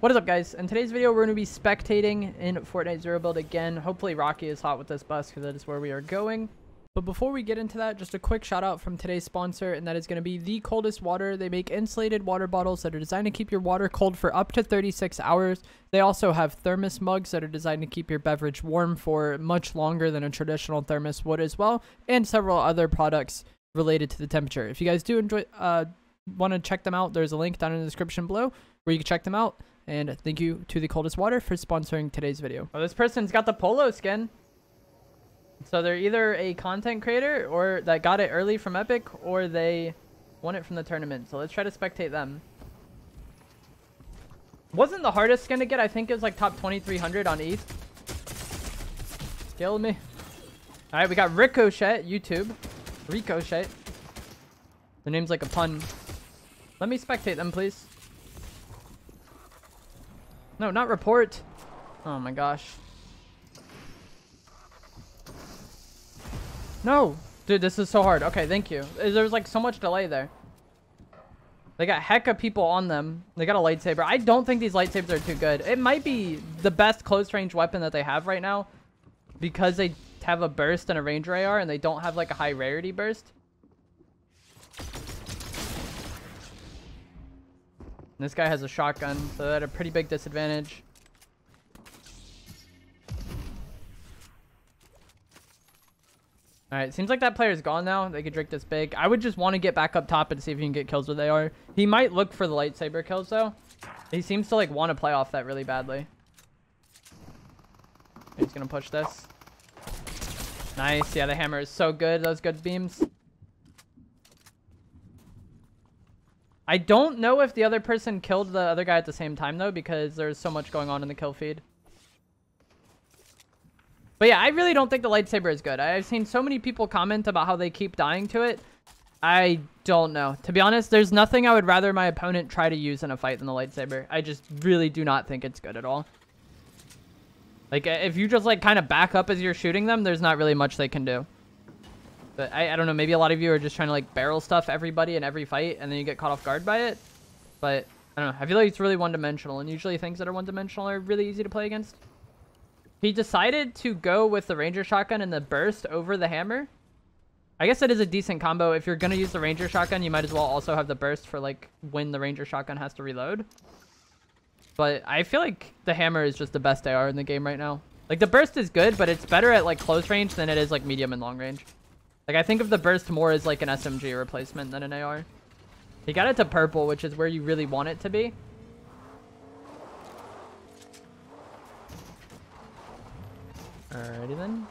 What is up, guys? In today's video, we're going to be spectating in Fortnite Zero Build again. Hopefully Rocky is hot with this bus because that is where we are going. But before we get into that, just a quick shout out from today's sponsor, and that is going to be The Coldest Water. They make insulated water bottles that are designed to keep your water cold for up to 36 hours. They also have thermos mugs that are designed to keep your beverage warm for much longer than a traditional thermos would as well, and several other products related to the temperature. If you guys do enjoy, want to check them out, there's a link down in the description below where you can check them out. And thank you to The Coldest Water for sponsoring today's video. Oh, this person's got the polo skin. So they're either a content creator or that got it early from Epic, or they won it from the tournament. So let's try to spectate them. Wasn't the hardest skin to get. I think it was like top 2300 on ETH. Killed me. All right, we got Ricochet, YouTube. Ricochet. The name's like a pun. Let me spectate them, please. No, not report. Oh my gosh. No. Dude, this is so hard. Okay, thank you. There's like so much delay there. They got hecka people on them. They got a lightsaber. I don't think these lightsabers are too good. It might be the best close range weapon that they have right now, because they have a burst and a ranger AR and they don't have like a high rarity burst. This guy has a shotgun, so they're at a pretty big disadvantage. Alright, seems like that player's gone now. They could drink this big. I would just want to get back up top and see if you can get kills where they are. He might look for the lightsaber kills, though. He seems to like want to play off that really badly. He's going to push this. Nice. Yeah, the hammer is so good. Those good beams. I don't know if the other person killed the other guy at the same time, though, because there's so much going on in the kill feed. But yeah, I really don't think the lightsaber is good. I've seen so many people comment about how they keep dying to it. I don't know. To be honest, there's nothing I would rather my opponent try to use in a fight than the lightsaber. I just really do not think it's good at all. Like, if you just, like, kind of back up as you're shooting them, there's not really much they can do. But I don't know, maybe a lot of you are just trying to like barrel stuff everybody in every fight and then you get caught off guard by it. But I don't know, I feel like it's really one-dimensional, and usually things that are one-dimensional are really easy to play against. He decided to go with the ranger shotgun and the burst over the hammer. I guess that is a decent combo. If you're going to use the ranger shotgun, you might as well also have the burst for like when the ranger shotgun has to reload. But I feel like the hammer is just the best AR in the game right now. Like, the burst is good, but it's better at like close range than it is like medium and long range. Like, I think of the burst more as like an SMG replacement than an AR. He got it to purple, which is where you really want it to be. Alrighty then.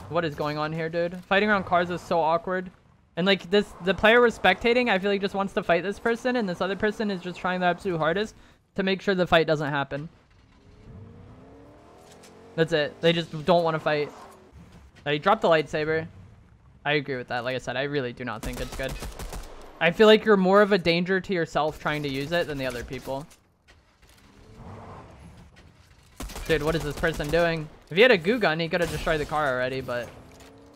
What is going on here, dude? Fighting around cars is so awkward. And like the player was spectating, I feel like just wants to fight this person, and this other person is just trying their absolute hardest to make sure the fight doesn't happen. That's it. They just don't want to fight. He dropped the lightsaber. I agree with that. Like I said, I really do not think it's good. I feel like you're more of a danger to yourself trying to use it than the other people. Dude, what is this person doing? If he had a goo gun, he could have destroyed the car already, but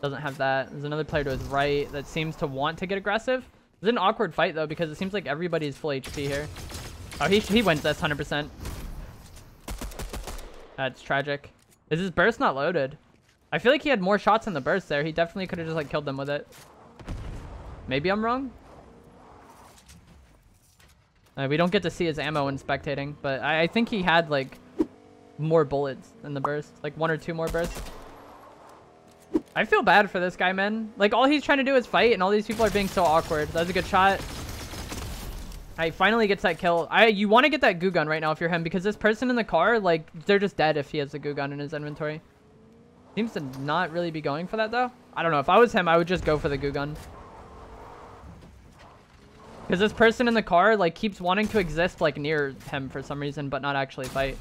doesn't have that. There's another player to his right that seems to want to get aggressive. It's an awkward fight, though, because it seems like everybody's full HP here. Oh, he wins this 100%. That's tragic. Is his burst not loaded? I feel like he had more shots in the burst there. He definitely could have just like killed them with it. Maybe I'm wrong. We don't get to see his ammo when spectating, but I think he had like more bullets in the burst, like 1 or 2 more bursts. I feel bad for this guy, man. Like, all he's trying to do is fight, and all these people are being so awkward. That was a good shot. He finally gets that kill. You want to get that goo gun right now if you're him, because this person in the car, like, they're just dead if he has a goo gun in his inventory. Seems to not really be going for that, though. I don't know. If I was him, I would just go for the goo gun. Because this person in the car, like, keeps wanting to exist, like, near him for some reason, but not actually fight.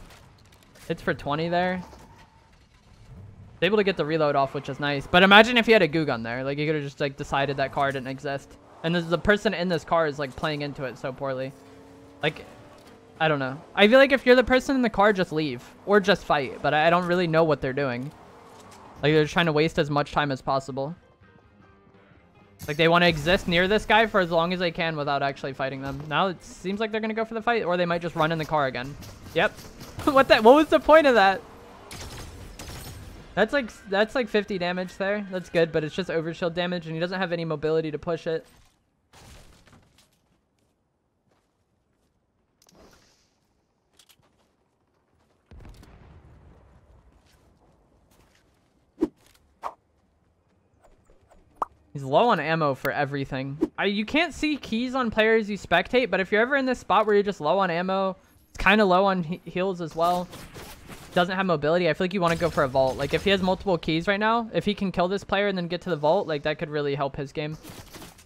It's for 20 there. He's able to get the reload off, which is nice. But imagine if he had a goo gun there. Like, he could have just, like, decided that car didn't exist. And the person in this car is, like, playing into it so poorly. Like, I don't know. I feel like if you're the person in the car, just leave. Or just fight. But I don't really know what they're doing. Like, they're trying to waste as much time as possible. Like, they want to exist near this guy for as long as they can without actually fighting them. Now it seems like they're going to go for the fight, or they might just run in the car again. Yep. What was the point of that? That's like 50 damage there. That's good, but it's just overshield damage, and he doesn't have any mobility to push it. He's low on ammo for everything. You can't see keys on players you spectate, but if you're ever in this spot where you're just low on ammo, it's kind of low on heals as well. Doesn't have mobility. I feel like you want to go for a vault. Like, if he has multiple keys right now, if he can kill this player and then get to the vault, like, that could really help his game.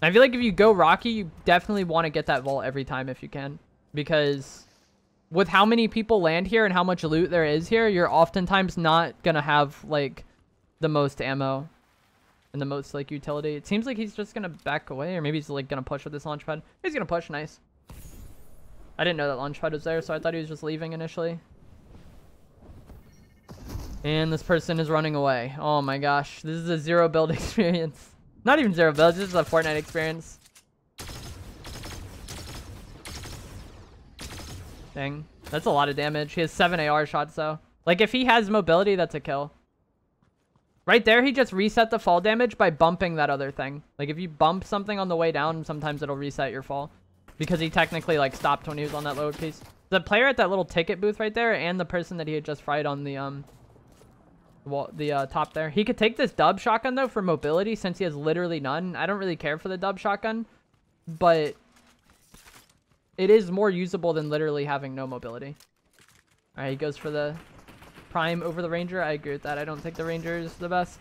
And I feel like if you go Rocky, you definitely want to get that vault every time if you can. Because with how many people land here and how much loot there is here, you're oftentimes not going to have, like, the most ammo and the most, like, utility. It seems like he's just going to back away, or maybe he's, like, going to push with this launch pad. He's going to push. Nice. I didn't know that launch pad was there, so I thought he was just leaving initially. And this person is running away. Oh my gosh. This is a 0 build experience. Not even 0 build. This is a Fortnite experience. Dang. That's a lot of damage. He has 7 AR shots though. Like, if he has mobility, that's a kill. Right there, he just reset the fall damage by bumping that other thing. Like, if you bump something on the way down, sometimes it'll reset your fall. Because he technically, like, stopped when he was on that lower piece. The player at that little ticket booth right there, and the person that he had just fried on the, top there. He could take this dub shotgun though for mobility since he has literally none. I don't really care for the dub shotgun, but it is more usable than literally having no mobility. All right, he goes for the prime over the ranger. I agree with that. I don't think the ranger is the best.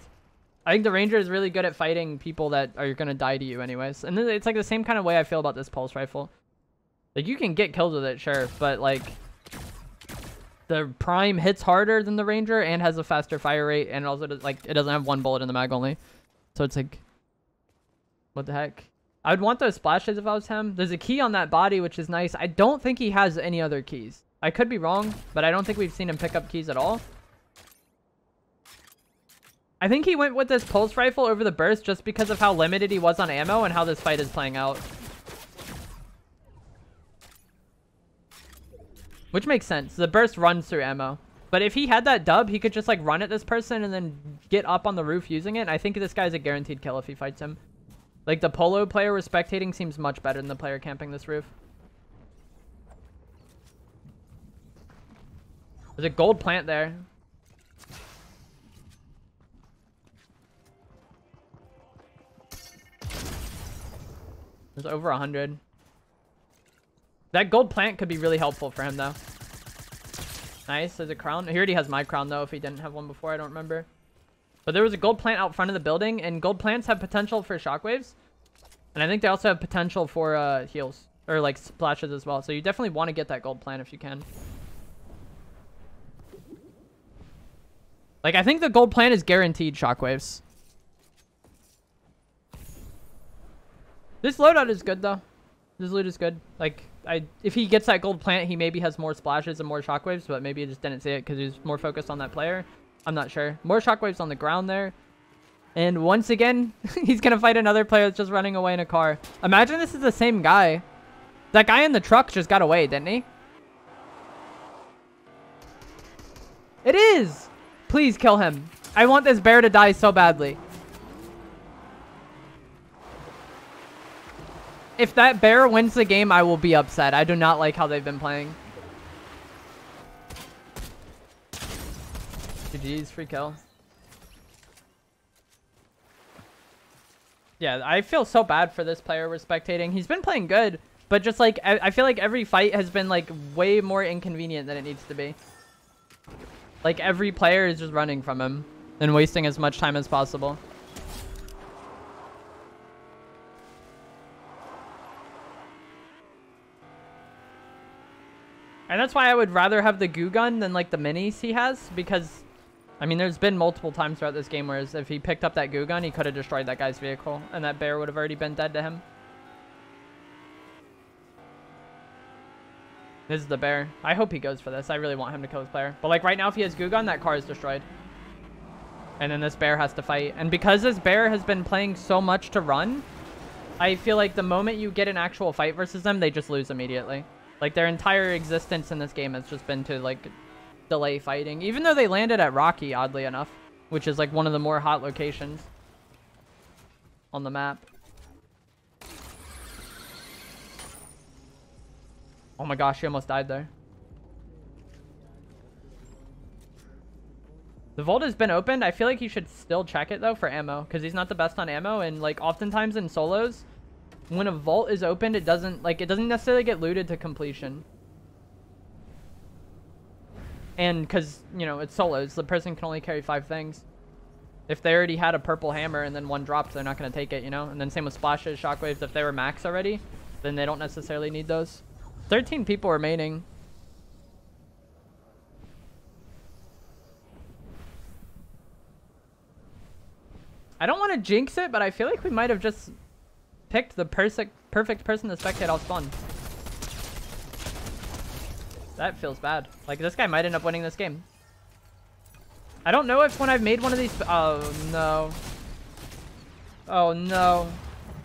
I think the ranger is really good at fighting people that are going to die to you anyways. And then it's like the same kind of way I feel about this pulse rifle. Like, you can get kills with it, sure, but like, the prime hits harder than the ranger and has a faster fire rate, and also like, it doesn't have 1 bullet in the mag only. So it's like, what the heck? I would want those splashes if I was him. There's a key on that body, which is nice. I don't think he has any other keys. I could be wrong, but I don't think we've seen him pick up keys at all. I think he went with this pulse rifle over the burst just because of how limited he was on ammo and how this fight is playing out. Which makes sense. The burst runs through ammo. But if he had that dub, he could just, like, run at this person and then get up on the roof using it. I think this guy's a guaranteed kill if he fights him. Like, the polo player we're spectating seems much better than the player camping this roof. There's a gold plant there. There's over 100. That gold plant could be really helpful for him, though. Nice. There's a crown. He already has my crown, though, if he didn't have one before. I don't remember. But there was a gold plant out front of the building, and gold plants have potential for shockwaves. And I think they also have potential for heals, or, like, splashes as well. So you definitely want to get that gold plant if you can. Like, I think the gold plant is guaranteed shockwaves. This loadout is good, though. This loot is good. Like, if he gets that gold plant, he maybe has more splashes and more shockwaves, but maybe he just didn't see it because he was more focused on that player. I'm not sure. More shockwaves on the ground there. And once again, he's going to fight another player that's just running away in a car. Imagine this is the same guy. That guy in the truck just got away, didn't he? It is! Please kill him. I want this bear to die so badly. If that bear wins the game, I will be upset. I do not like how they've been playing. GG's, free kill. Yeah, I feel so bad for this player we're spectating. He's been playing good, but just like, I feel like every fight has been like way more inconvenient than it needs to be. Like, every player is just running from him and wasting as much time as possible. And that's why I would rather have the goo gun than, like, the minis he has. Because, I mean, there's been multiple times throughout this game where if he picked up that goo gun, he could have destroyed that guy's vehicle. And that bear would have already been dead to him. This is the bear. I hope he goes for this. I really want him to kill his player. But, like, right now, if he has goo gun, that car is destroyed. And then this bear has to fight. And because this bear has been playing so much to run, I feel like the moment you get an actual fight versus them, they just lose immediately. Like, their entire existence in this game has just been to, like, delay fighting. Even though they landed at Rocky, oddly enough, which is, like, one of the more hot locations on the map. Oh my gosh, he almost died there. The vault has been opened. I feel like he should still check it, though, for ammo, because he's not the best on ammo. And, like, oftentimes in solos, when a vault is opened, it doesn't necessarily get looted to completion. And because, you know, it's solos, the person can only carry 5 things. If they already had a purple hammer and then one dropped, they're not going to take it, you know? And then same with splashes, shockwaves. If they were max already, then they don't necessarily need those. 13 people remaining. I don't want to jinx it, but I feel like we might have just picked the perfect person to spectate off spawn. That feels bad. Like, this guy might end up winning this game. I don't know if when I've made one of these... Oh, no. Oh, no.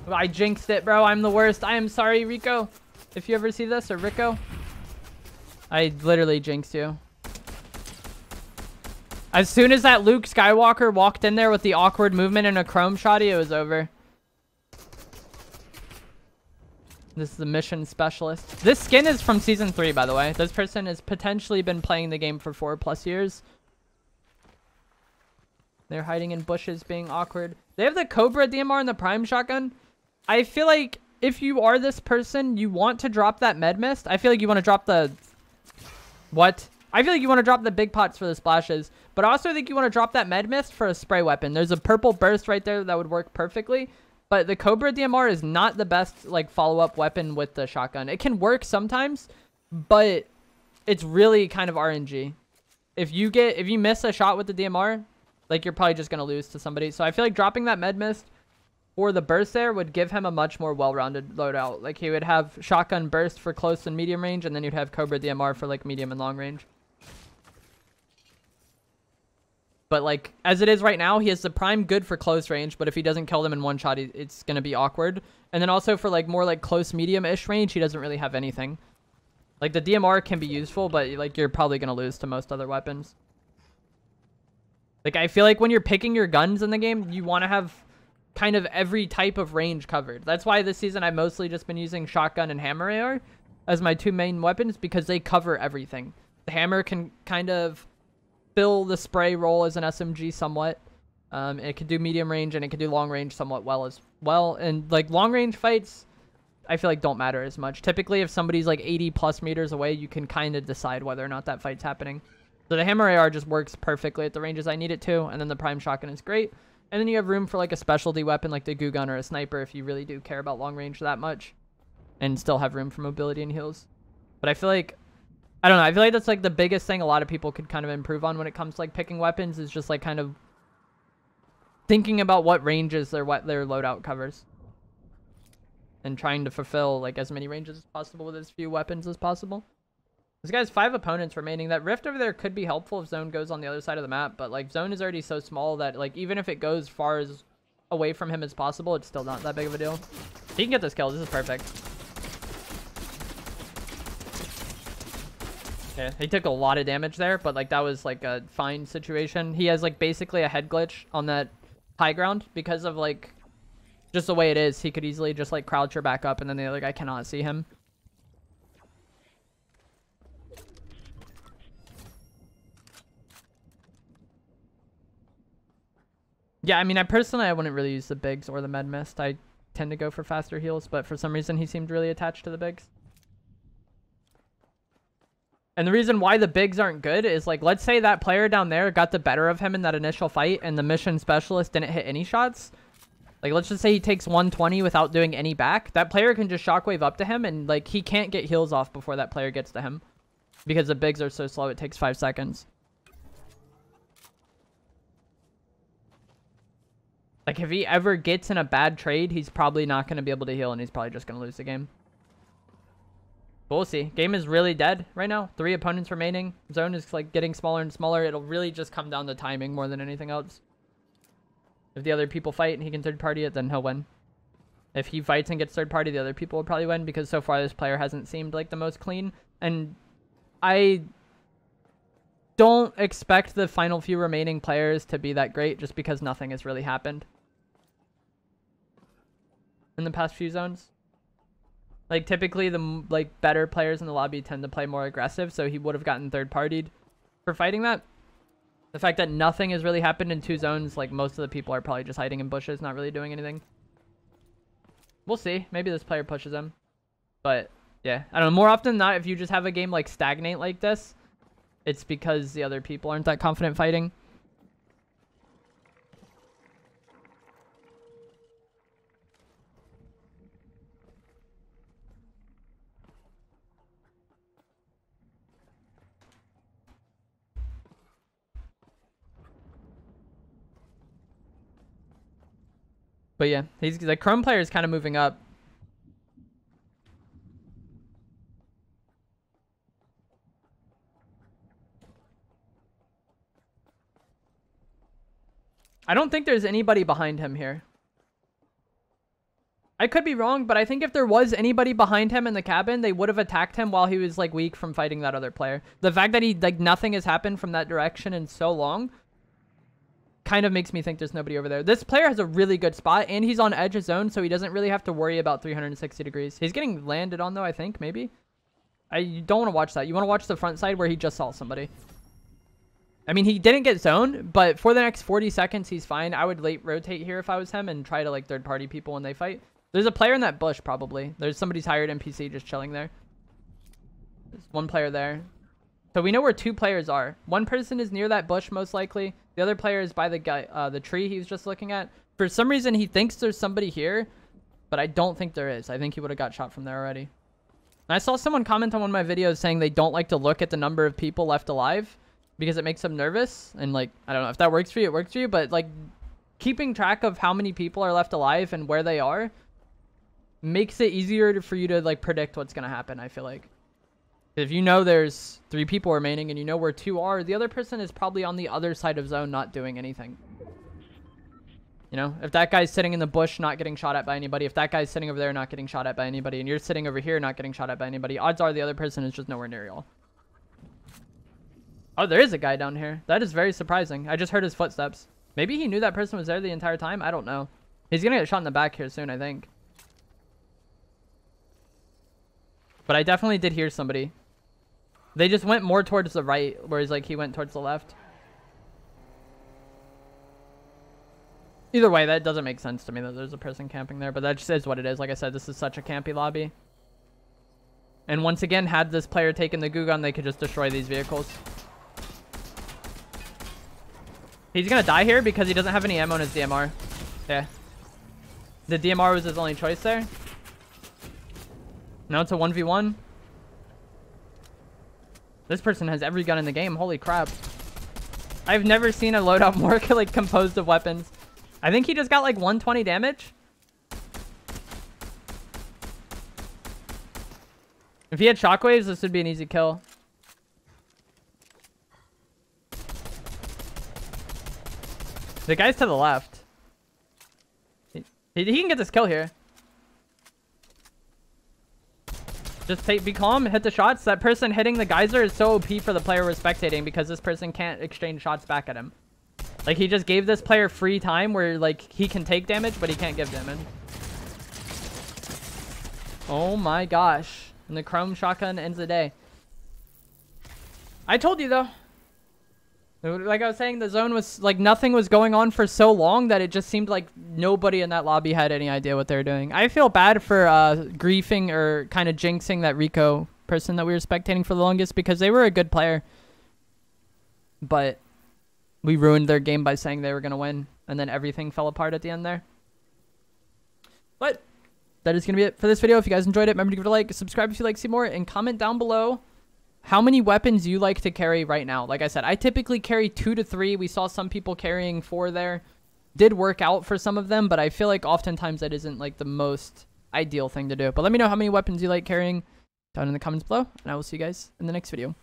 I jinxed it, bro. I'm the worst. I am sorry, Rico. If you ever see this, or Rico. I literally jinxed you. As soon as that Luke Skywalker walked in there with the awkward movement and a chrome shotty, it was over. This is the mission specialist. This skin is from season 3, by the way. This person has potentially been playing the game for 4+ years. They're hiding in bushes, being awkward. They have the Cobra DMR and the Prime Shotgun. I feel like if you are this person, you want to drop that med mist. I feel like you want to drop the... What? I feel like you want to drop the big pots for the splashes. But I also think you want to drop that med mist for a spray weapon. There's a purple burst right there that would work perfectly. But the Cobra DMR is not the best, like, follow-up weapon with the shotgun. It can work sometimes, but it's really kind of RNG. If you miss a shot with the DMR, like, you're probably just going to lose to somebody. So I feel like dropping that med mist for the burst there would give him a much more well-rounded loadout. Like, he would have shotgun burst for close and medium range, and then you'd have Cobra DMR for, like, medium and long range. But, like, as it is right now, he has the Prime good for close range, but if he doesn't kill them in one shot, it's going to be awkward. And then also for, like, more, like, close medium-ish range, he doesn't really have anything. Like, the DMR can be useful, but, like, you're probably going to lose to most other weapons. Like, I feel like when you're picking your guns in the game, you want to have kind of every type of range covered. That's why this season I've mostly just been using shotgun and hammer AR as my 2 main weapons, because they cover everything. The hammer can kind of fill the spray role as an SMG somewhat. It can do medium range and it can do long range somewhat well as well. And like long range fights, I feel like don't matter as much. Typically, if somebody's like 80+ meters away, you can kind of decide whether or not that fight's happening. So the hammer AR just works perfectly at the ranges I need it to. And then the Prime Shotgun is great. And then you have room for like a specialty weapon like the Goo Gun or a sniper if you really do care about long range that much. And still have room for mobility and heals. But I feel like, I don't know, I feel like that's like the biggest thing a lot of people could kind of improve on when it comes to like picking weapons is just like kind of thinking about what ranges their loadout covers. And trying to fulfill like as many ranges as possible with as few weapons as possible. This guy's 5 opponents remaining. That rift over there could be helpful if zone goes on the other side of the map, but like zone is already so small that like even if it goes far as away from him as possible, it's still not that big of a deal. He can get this kill. This is perfect. Yeah, he took a lot of damage there, but like that was like a fine situation. He has like basically a head glitch on that high ground because of like just the way it is. He could easily just like crouch her back up and then the other guy cannot see him. Yeah, I mean, I wouldn't really use the bigs or the med mist. I tend to go for faster heals, but for some reason he seemed really attached to the bigs. And the reason why the bigs aren't good is like, let's say that player down there got the better of him in that initial fight and the mission specialist didn't hit any shots. Like, let's just say he takes 120 without doing any back. That player can just shockwave up to him and like he can't get heals off before that player gets to him. Because the bigs are so slow, it takes 5 seconds. Like, if he ever gets in a bad trade, he's probably not going to be able to heal, and he's probably just going to lose the game. But we'll see. Game is really dead right now. 3 opponents remaining. Zone is, like, getting smaller and smaller. It'll really just come down to timing more than anything else. If the other people fight and he can third-party it, then he'll win. If he fights and gets third party, the other people will probably win, because so far this player hasn't seemed like the most clean. And I don't expect the final few remaining players to be that great, just because nothing has really happened in the past few zones. Like, typically the better players in the lobby tend to play more aggressive, so he would have gotten third partied for fighting that. The fact that nothing has really happened in 2 zones, like, most of the people are probably just hiding in bushes, not really doing anything. We'll see. Maybe this player pushes him. But, yeah. I don't know. More often than not, if you just have a game, like, stagnate like this, it's because the other people aren't that confident fighting. But yeah, the Chrome player is kind of moving up. I don't think there's anybody behind him here. I could be wrong, but I think if there was anybody behind him in the cabin, they would have attacked him while he was like weak from fighting that other player. The fact that nothing has happened from that direction in so long kind of makes me think there's nobody over there. This player has a really good spot, and he's on edge of zone, so he doesn't really have to worry about 360 degrees. He's getting landed on, though, I think, maybe. You don't want to watch that. You want to watch the front side where he just saw somebody. I mean, he didn't get zoned, but for the next 40 seconds, he's fine. I would late rotate here if I was him and try to, like, third-party people when they fight. There's a player in that bush, probably. There's somebody's hired NPC just chilling there. There's one player there. So we know where 2 players are. One person is near that bush, most likely. The other player is by the tree he was just looking at. For some reason, he thinks there's somebody here, but I don't think there is. I think he would have got shot from there already. And I saw someone comment on one of my videos saying they don't like to look at the number of people left alive because it makes them nervous. And, like, I don't know if that works for you, it works for you. But, like, keeping track of how many people are left alive and where they are makes it easier for you to, like, predict what's going to happen, I feel like. If you know there's 3 people remaining and you know where 2 are, the other person is probably on the other side of zone not doing anything. You know, if that guy's sitting in the bush not getting shot at by anybody, if that guy's sitting over there not getting shot at by anybody, and you're sitting over here not getting shot at by anybody, odds are the other person is just nowhere near y'all. Oh, there is a guy down here. That is very surprising. I just heard his footsteps. Maybe he knew that person was there the entire time. I don't know. He's going to get shot in the back here soon, I think. But I definitely did hear somebody. They just went more towards the right, whereas, like, he went towards the left. Either way, that doesn't make sense to me that there's a person camping there, but that just is what it is. Like I said, this is such a campy lobby. And once again, had this player taken the goo gun, they could just destroy these vehicles. He's gonna die here because he doesn't have any ammo in his DMR. Yeah. The DMR was his only choice there. Now it's a 1v1. This person has every gun in the game. Holy crap. I've never seen a loadout more like composed of weapons. I think he just got like 120 damage. If he had shockwaves, this would be an easy kill. The guy's to the left. He can get this kill here. Just be calm, hit the shots. That person hitting the geyser is so OP for the player we're spectating because this person can't exchange shots back at him. Like, he just gave this player free time where, like, he can take damage, but he can't give damage. Oh my gosh. And the chrome shotgun ends the day. I told you, though. Like I was saying, the zone was, like, nothing was going on for so long that it just seemed like nobody in that lobby had any idea what they were doing. I feel bad for griefing or kind of jinxing that Rico person that we were spectating for the longest because they were a good player. But we ruined their game by saying they were going to win, and then everything fell apart at the end there. But that is going to be it for this video. If you guys enjoyed it, remember to give it a like, subscribe if you'd like to see more, and comment down below how many weapons you like to carry right now. Like I said, I typically carry 2 to 3. We saw some people carrying 4 there. Did work out for some of them, but I feel like oftentimes that isn't like the most ideal thing to do. But let me know how many weapons you like carrying down in the comments below, and I will see you guys in the next video.